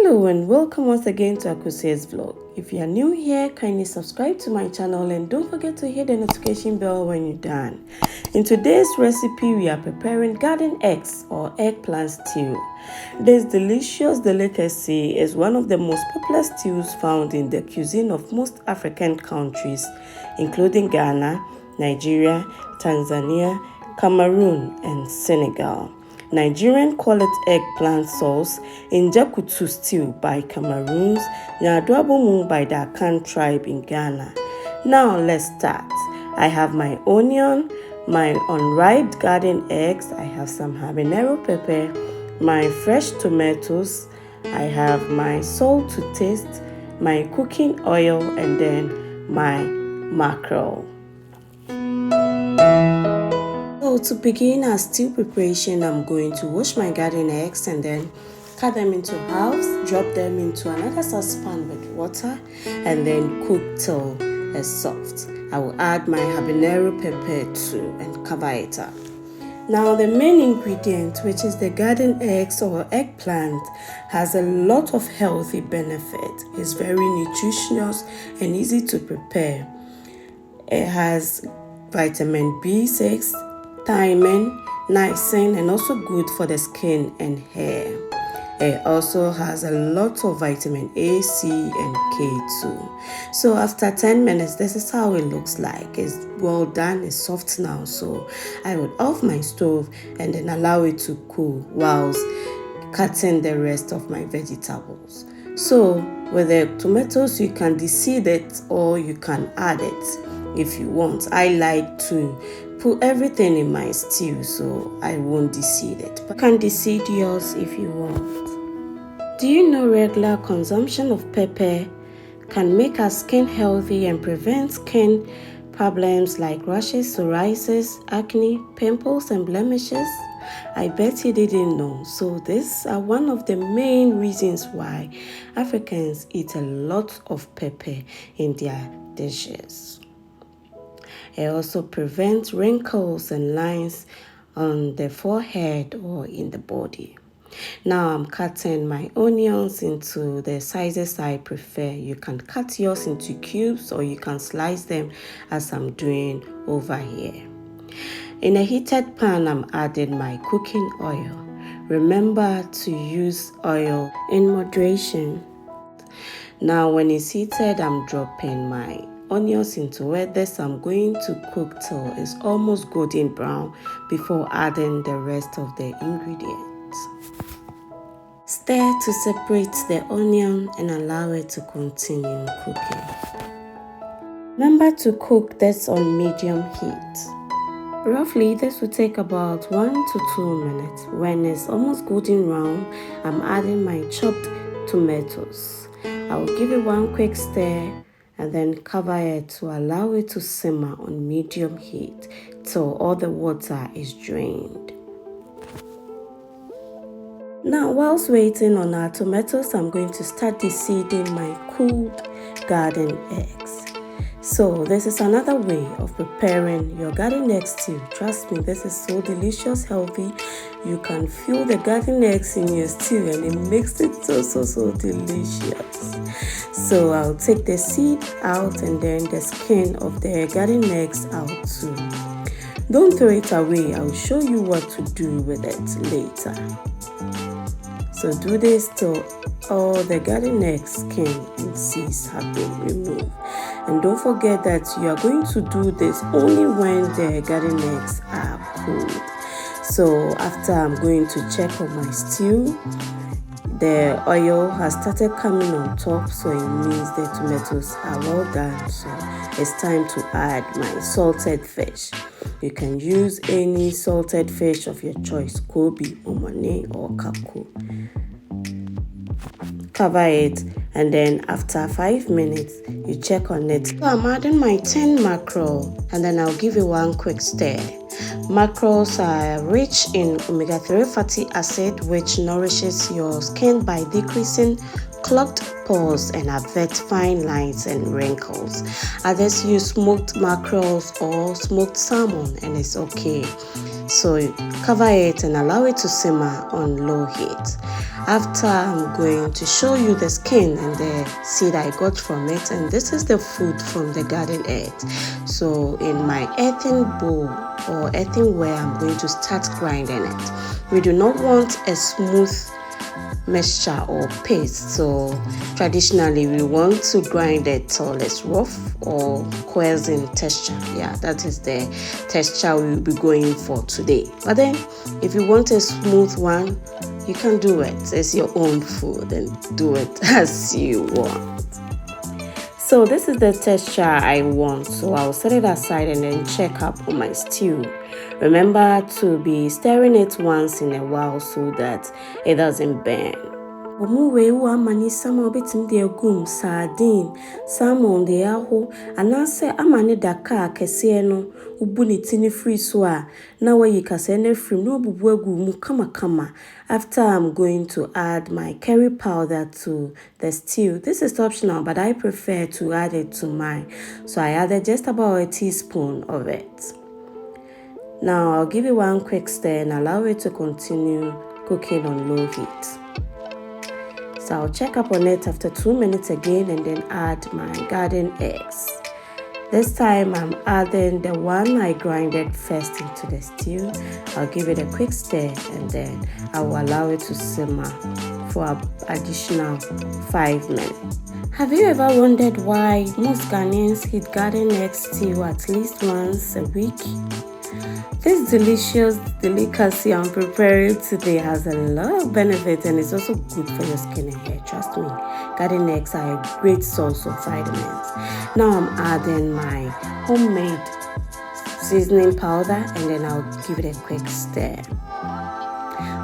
Hello and welcome once again to Akuse's vlog. If you are new here, kindly subscribe to my channel and don't forget to hit the notification bell when you're done. In today's recipe, we are preparing garden eggs or eggplant stew. This delicious delicacy is one of the most popular stews found in the cuisine of most African countries, including Ghana, Nigeria, Tanzania, Cameroon, and Senegal. Nigerian call it eggplant sauce, Njakutu stew by Cameroons, Nyaadowa by the Akan tribe in Ghana. Now let's start. I have my onion, my unripe garden eggs, I have some habanero pepper, my fresh tomatoes, I have my salt to taste, my cooking oil, and then my mackerel. So to begin our stew preparation, I'm going to wash my garden eggs and then cut them into halves, drop them into another saucepan with water, and then cook till it's soft. I will add my habanero pepper too and cover it up. Now the main ingredient, which is the garden eggs or eggplant, has a lot of healthy benefit. It's very nutritious and easy to prepare. It has vitamin B6, thiamine, niacin, and also good for the skin and hair. It also has a lot of vitamin A, C, and K too. So after 10 minutes, this is how it looks like. It's well done, it's soft now. So I would off my stove and then allow it to cool whilst cutting the rest of my vegetables. So with the tomatoes, you can deseed it or you can add it if you want. I like to put everything in my stew, so I won't deseed it, but you can deseed yours if you want. Do you know regular consumption of pepper can make our skin healthy and prevent skin problems like rashes, psoriasis, acne, pimples, and blemishes? I bet you didn't know. So these are one of the main reasons why Africans eat a lot of pepper in their dishes. It also prevents wrinkles and lines on the forehead or in the body. Now I'm cutting my onions into the sizes I prefer. You can cut yours into cubes or you can slice them as I'm doing over here. In a heated pan, I'm adding my cooking oil. Remember to use oil in moderation. Now when it's heated, I'm dropping my onions into it. This I'm going to cook till it's almost golden brown before adding the rest of the ingredients. Stir to separate the onion and allow it to continue cooking. Remember to cook this on medium heat. Roughly, this will take about 1 to 2 minutes. When it's almost golden brown, I'm adding my chopped tomatoes. I will give it one quick stir and then cover it to allow it to simmer on medium heat till all the water is drained. Now, whilst waiting on our tomatoes, I'm going to start deseeding my cooled garden eggs. So this is another way of preparing your garden egg stew. Trust me, this is so delicious, healthy. You can feel the garden eggs in your stew and it makes it so delicious. So I'll take the seed out and then the skin of the garden eggs out too. Don't throw it away. I'll show you what to do with it later. So do this till all the garden egg skin and seeds have been removed. And don't forget that you are going to do this only when the garden eggs are cooled. So after I'm going to check on my stew, the oil has started coming on top, so it means the tomatoes are well done. So it's time to add my salted fish. You can use any salted fish of your choice, koobi, momone, or kako. Cover it, and then after 5 minutes, you check on it. So I'm adding my 10 mackerel, and then I'll give it one quick stir. Mackerels are rich in omega-3 fatty acid, which nourishes your skin by decreasing clogged pores and avert fine lines and wrinkles. Others use smoked mackerels or smoked salmon, and it's okay. So cover it and allow it to simmer on low heat. After, I'm going to show you the skin and the seed I got from it, and this is the food from the garden eggs. So in my earthen bowl or earthenware, I'm going to start grinding it. We do not want a smooth mixture or paste, so traditionally we want to grind it till it's rough or coarse texture. Yeah, that is the texture we will be going for today. But then if you want a smooth one, you can do it. It's your own food and do it as you want. So this is the texture I want, so I'll set it aside and then check up on my stew. Remember to be stirring it once in a while so that it doesn't burn. Omuwe wa mani sama obetim de egum sardine salmon de aho anase amane daka kese no ubu ne tini free so a na wayi kase na free no bubu egu mu kama. After, I'm going to add my curry powder to the stew. This is optional, but I prefer to add it to mine, so I added just about a teaspoon of it. Now I'll give it one quick stir and allow it to continue cooking on low heat. So I'll check up on it after 2 minutes again and then add my garden eggs. This time I'm adding the one I grinded first into the stew. I'll give it a quick stir and then I will allow it to simmer for an additional 5 minutes. Have you ever wondered why most Ghanaians eat garden egg stew at least once a week? This delicious delicacy I'm preparing today has a lot of benefits and it's also good for your skin and hair. Trust me, garden eggs are a great source of vitamins. Now I'm adding my homemade seasoning powder and then I'll give it a quick stir.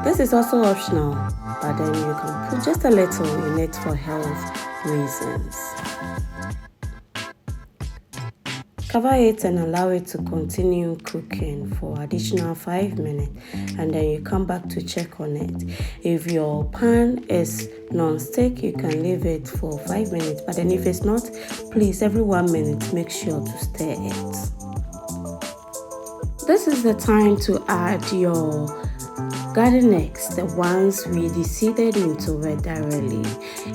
This is also optional, but then you can put just a little in it for health reasons. Cover it and allow it to continue cooking for additional 5 minutes and then you come back to check on it. If your pan is non-stick, you can leave it for 5 minutes, but then if it's not, please every 1 minute make sure to stir it. This is the time to add your garden eggs, the ones we seeded into it directly.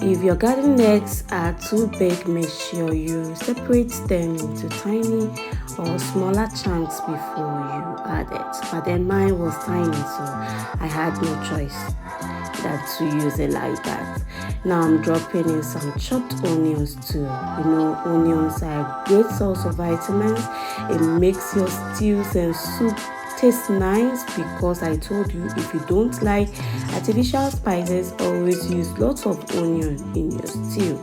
If your garden eggs are too big, make sure you separate them into tiny or smaller chunks before you add it. But then mine was tiny, so I had no choice than to use it like that. Now I'm dropping in some chopped onions too. You know, onions are a great source of vitamins. It makes your stews and soup taste nice because I told you if you don't like artificial spices, always use lots of onion in your stew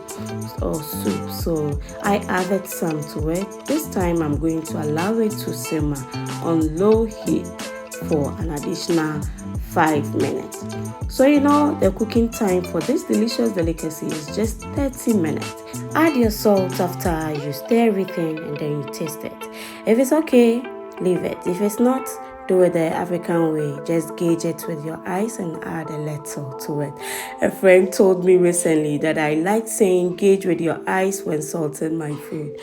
or soup. So I added some to it. This time I'm going to allow it to simmer on low heat for an additional 5 minutes. So you know the cooking time for this delicious delicacy is just 30 minutes. Add your salt after you stir everything and then you taste it. If it's okay, leave it. If it's not, do it the African way. Just gauge it with your eyes and add a little to it. A friend told me recently that I like saying gauge with your eyes when salting my food.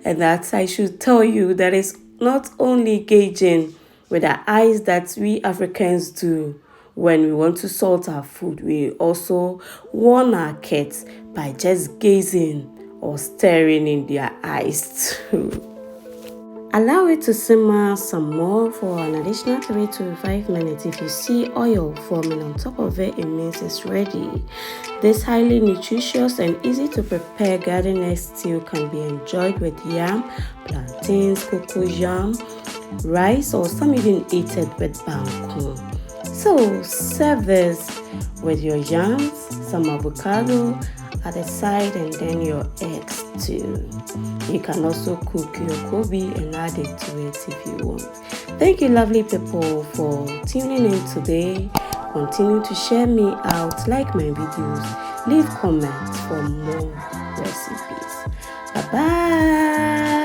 And that I should tell you that it's not only gauging with our eyes that we Africans do when we want to salt our food. We also warn our kids by just gazing or staring in their eyes too. Allow it to simmer some more for an additional 3 to 5 minutes. If you see oil forming on top of it, it means it's ready. This highly nutritious and easy to prepare garden egg stew can be enjoyed with yam, plantains, cocoyam, rice, or some even eat it with banku. So serve this with your yams, some avocado at the side, and then your eggs too. You can also cook your koobi and add it to it if you want. Thank you, lovely people, for tuning in today. Continue to share me out, like my videos, leave comments for more recipes. Bye bye.